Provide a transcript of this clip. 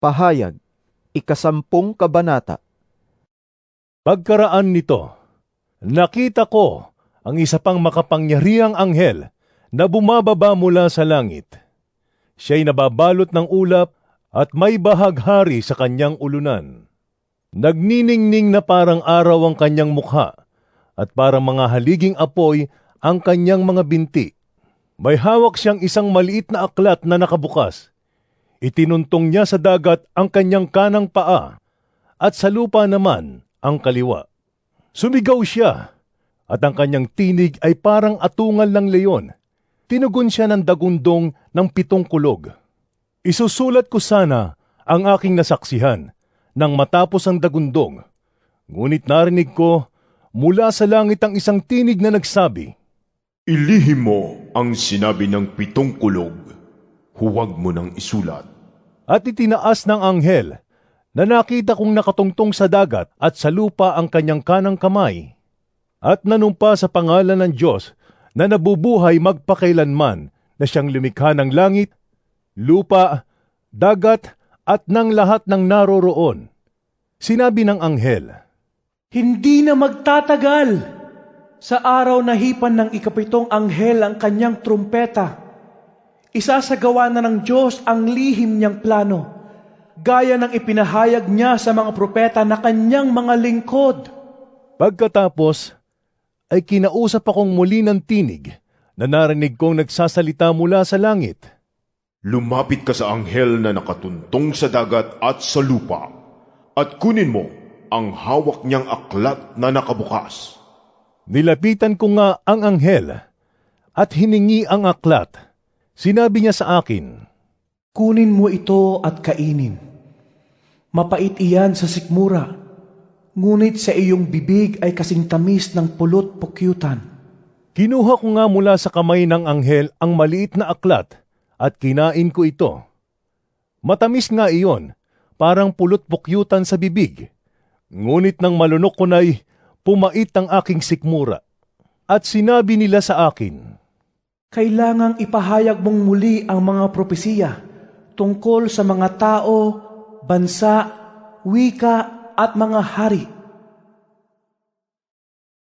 Pahayag, 10 kabanata. Pagkaraan nito, nakita ko ang isa pang makapangyarihang anghel na bumababa mula sa langit. Siya'y nababalot ng ulap at may bahaghari sa kanyang ulunan. Nagniningning na parang araw ang kanyang mukha at parang mga haliging apoy ang kanyang mga binti. May hawak siyang isang maliit na aklat na nakabukas. Itinuntong niya sa dagat ang kanyang kanang paa at sa lupa naman ang kaliwa. Sumigaw siya at ang kanyang tinig ay parang atungal ng leon. Tinugon siya ng dagundong ng 7 kulog. Isusulat ko sana ang aking nasaksihan nang matapos ang dagundong. Ngunit narinig ko mula sa langit ang isang tinig na nagsabi, Ilihim mo ang sinabi ng 7 kulog. Huwag mo nang isulat. At itinaas ng anghel na nakita kong nakatungtong sa dagat at sa lupa ang kanyang kanang kamay at nanumpa sa pangalan ng Diyos na nabubuhay magpakailanman na siyang lumikha ng langit, lupa, dagat at ng lahat ng naroroon. Sinabi ng anghel, Hindi na magtatagal. Sa araw na hipan ng 7 anghel ang kanyang trumpeta, isasagawa na ng Diyos ang lihim niyang plano, gaya ng ipinahayag niya sa mga propeta na kanyang mga lingkod. Pagkatapos ay kinausap akong muli ng tinig na narinig kong nagsasalita mula sa langit. Lumapit ka sa anghel na nakatuntong sa dagat at sa lupa at kunin mo ang hawak niyang aklat na nakabukas. Nilapitan ko nga ang anghel at hiningi ang aklat. Sinabi niya sa akin, Kunin mo ito at kainin. Mapait iyan sa sikmura, ngunit sa iyong bibig ay kasing tamis ng pulot pukyutan. Kinuha ko nga mula sa kamay ng anghel ang maliit na aklat at kinain ko ito. Matamis nga iyon, parang pulot pukyutan sa bibig. Ngunit nang malunok ko na'y pumait ang aking sikmura. At sinabi nila sa akin, Kailangang ipahayag mong muli ang mga propesiya tungkol sa mga tao, bansa, wika at mga hari.